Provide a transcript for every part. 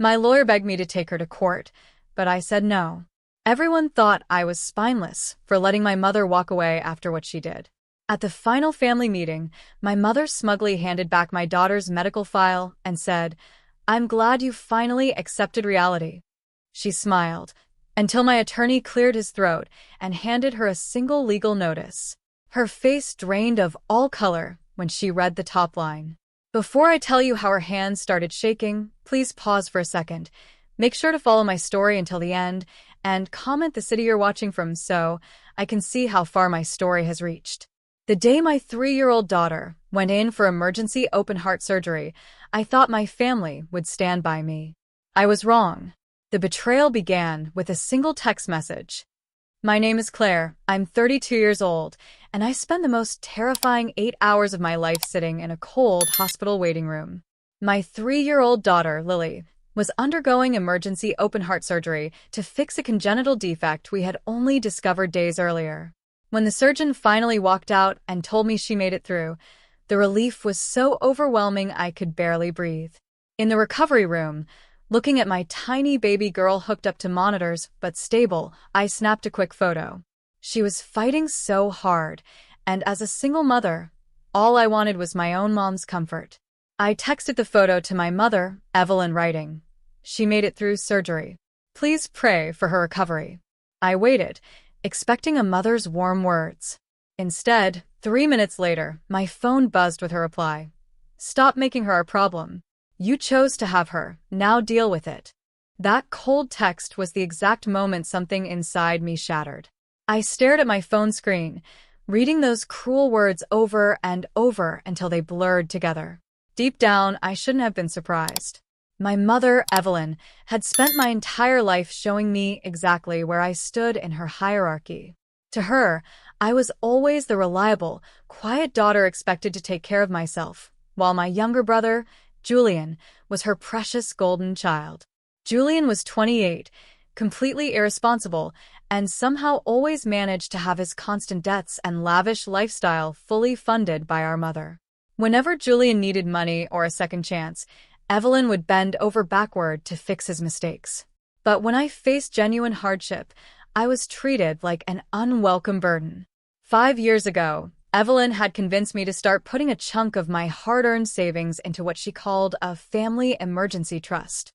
My lawyer begged me to take her to court, but I said no. Everyone thought I was spineless for letting my mother walk away after what she did. At the final family meeting, my mother smugly handed back my daughter's medical file and said, "I'm glad you finally accepted reality." She smiled, until my attorney cleared his throat and handed her a single legal notice. Her face drained of all color when she read the top line. Before I tell you how her hands started shaking, please pause for a second. Make sure to follow my story until the end, and comment the city you're watching from so I can see how far my story has reached. The day my 3-year-old daughter went in for emergency open-heart surgery, I thought my family would stand by me. I was wrong. The betrayal began with a single text message. "My name is Claire, I'm 32 years old, and I spend the most terrifying 8 hours of my life sitting in a cold hospital waiting room. My 3-year-old daughter, Lily, was undergoing emergency open-heart surgery to fix a congenital defect we had only discovered days earlier. When the surgeon finally walked out and told me she made it through, the relief was so overwhelming I could barely breathe. In the recovery room, looking at my tiny baby girl hooked up to monitors but stable, I snapped a quick photo. She was fighting so hard, and as a single mother, all I wanted was my own mom's comfort. I texted the photo to my mother, Evelyn, writing, "She made it through surgery. Please pray for her recovery." I waited, expecting a mother's warm words. Instead, 3 minutes later, my phone buzzed with her reply. "Stop making her our problem. You chose to have her, now deal with it." That cold text was the exact moment something inside me shattered. I stared at my phone screen, reading those cruel words over and over until they blurred together. Deep down, I shouldn't have been surprised. My mother, Evelyn, had spent my entire life showing me exactly where I stood in her hierarchy. To her, I was always the reliable, quiet daughter expected to take care of myself, while my younger brother, Julian, was her precious golden child. Julian was 28, completely irresponsible, and somehow always managed to have his constant debts and lavish lifestyle fully funded by our mother. Whenever Julian needed money or a second chance, Evelyn would bend over backward to fix his mistakes. But when I faced genuine hardship, I was treated like an unwelcome burden. 5 years ago, Evelyn had convinced me to start putting a chunk of my hard-earned savings into what she called a family emergency trust.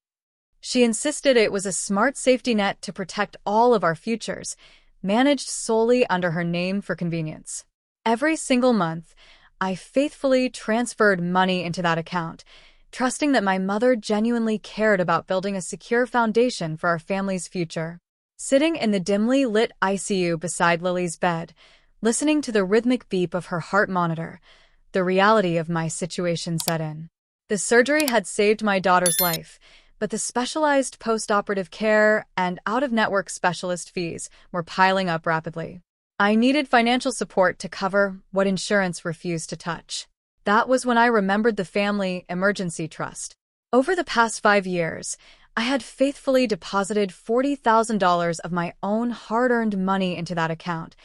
She insisted it was a smart safety net to protect all of our futures, managed solely under her name for convenience. Every single month, I faithfully transferred money into that account, trusting that my mother genuinely cared about building a secure foundation for our family's future. Sitting in the dimly lit ICU beside Lily's bed, listening to the rhythmic beep of her heart monitor, the reality of my situation set in. The surgery had saved my daughter's life, but the specialized post-operative care and out-of-network specialist fees were piling up rapidly. I needed financial support to cover what insurance refused to touch. That was when I remembered the family emergency trust. Over the past 5 years, I had faithfully deposited $40,000 of my own hard-earned money into that account,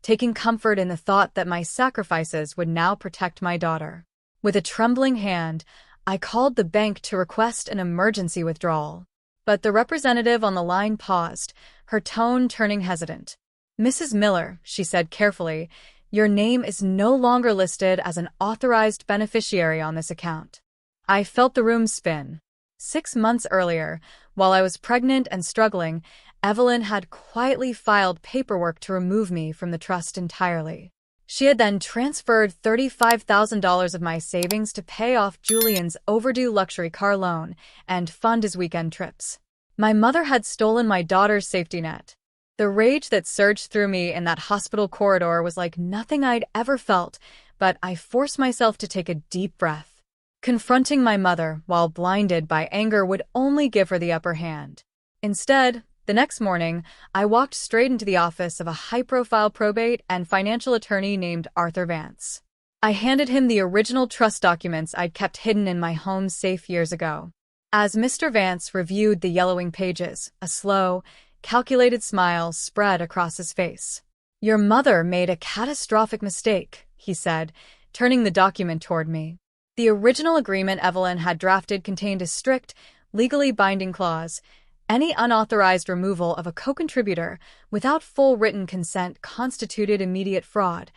taking comfort in the thought that my sacrifices would now protect my daughter. With a trembling hand, I called the bank to request an emergency withdrawal. But the representative on the line paused, her tone turning hesitant. "Mrs. Miller," she said carefully, "your name is no longer listed as an authorized beneficiary on this account." I felt the room spin. 6 months earlier, while I was pregnant and struggling, Evelyn had quietly filed paperwork to remove me from the trust entirely. She had then transferred $35,000 of my savings to pay off Julian's overdue luxury car loan and fund his weekend trips. My mother had stolen my daughter's safety net. The rage that surged through me in that hospital corridor was like nothing I'd ever felt, but I forced myself to take a deep breath. Confronting my mother while blinded by anger would only give her the upper hand. Instead, the next morning, I walked straight into the office of a high-profile probate and financial attorney named Arthur Vance. I handed him the original trust documents I'd kept hidden in my home safe years ago. As Mr. Vance reviewed the yellowing pages, a slow, calculated smile spread across his face. "Your mother made a catastrophic mistake," he said, turning the document toward me. The original agreement Evelyn had drafted contained a strict, legally binding clause. Any unauthorized removal of a co-contributor without full written consent constituted immediate fraud,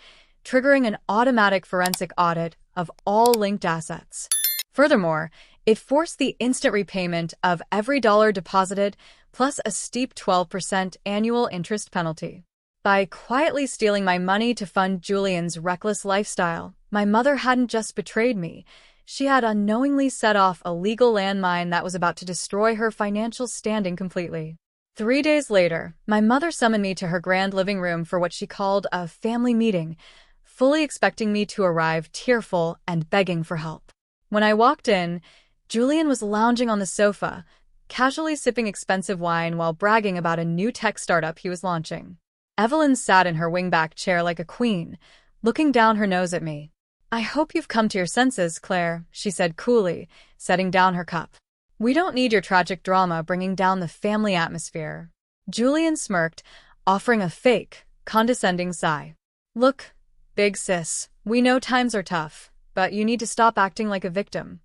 triggering an automatic forensic audit of all linked assets. Furthermore, it forced the instant repayment of every dollar deposited, plus a steep 12% annual interest penalty. By quietly stealing my money to fund Julian's reckless lifestyle, my mother hadn't just betrayed me, she had unknowingly set off a legal landmine that was about to destroy her financial standing completely. 3 days later, my mother summoned me to her grand living room for what she called a family meeting, fully expecting me to arrive tearful and begging for help. When I walked in, Julian was lounging on the sofa, casually sipping expensive wine while bragging about a new tech startup he was launching. Evelyn sat in her wingback chair like a queen, looking down her nose at me. "I hope you've come to your senses, Claire," she said coolly, setting down her cup. "We don't need your tragic drama bringing down the family atmosphere." Julian smirked, offering a fake, condescending sigh. "Look, big sis, we know times are tough, but you need to stop acting like a victim."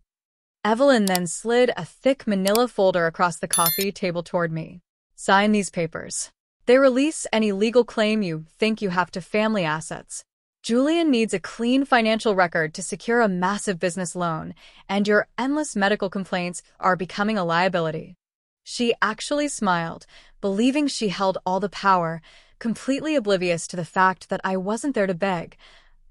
Evelyn then slid a thick manila folder across the coffee table toward me. "Sign these papers. They release any legal claim you think you have to family assets. Julian needs a clean financial record to secure a massive business loan, and your endless medical complaints are becoming a liability." She actually smiled, believing she held all the power, completely oblivious to the fact that I wasn't there to beg.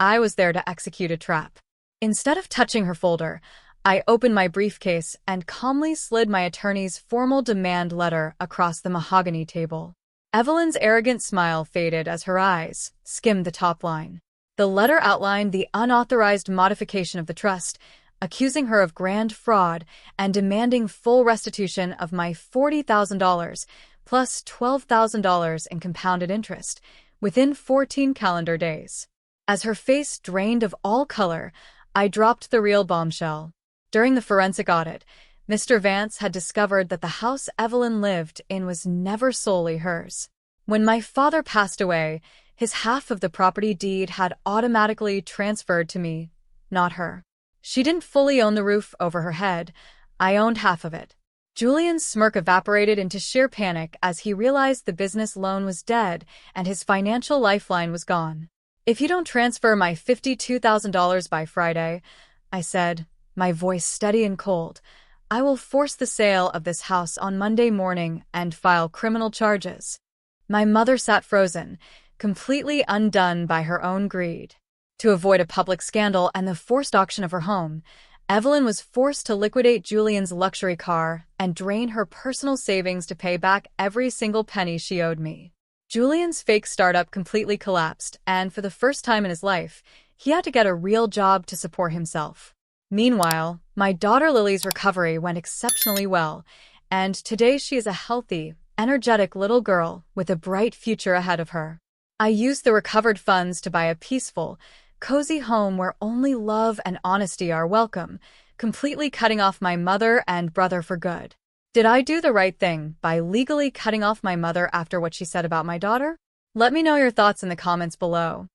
I was there to execute a trap. Instead of touching her folder, I opened my briefcase and calmly slid my attorney's formal demand letter across the mahogany table. Evelyn's arrogant smile faded as her eyes skimmed the top line. The letter outlined the unauthorized modification of the trust, accusing her of grand fraud and demanding full restitution of my $40,000 plus $12,000 in compounded interest within 14 calendar days. As her face drained of all color, I dropped the real bombshell. During the forensic audit, Mr. Vance had discovered that the house Evelyn lived in was never solely hers. When my father passed away, his half of the property deed had automatically transferred to me, not her. She didn't fully own the roof over her head. I owned half of it. Julian's smirk evaporated into sheer panic as he realized the business loan was dead and his financial lifeline was gone. "If you don't transfer my $52,000 by Friday," I said, my voice steady and cold, "I will force the sale of this house on Monday morning and file criminal charges." My mother sat frozen, completely undone by her own greed. To avoid a public scandal and the forced auction of her home, Evelyn was forced to liquidate Julian's luxury car and drain her personal savings to pay back every single penny she owed me. Julian's fake startup completely collapsed, and for the first time in his life, he had to get a real job to support himself. Meanwhile, my daughter Lily's recovery went exceptionally well, and today she is a healthy, energetic little girl with a bright future ahead of her. I used the recovered funds to buy a peaceful, cozy home where only love and honesty are welcome, completely cutting off my mother and brother for good. Did I do the right thing by legally cutting off my mother after what she said about my daughter? Let me know your thoughts in the comments below.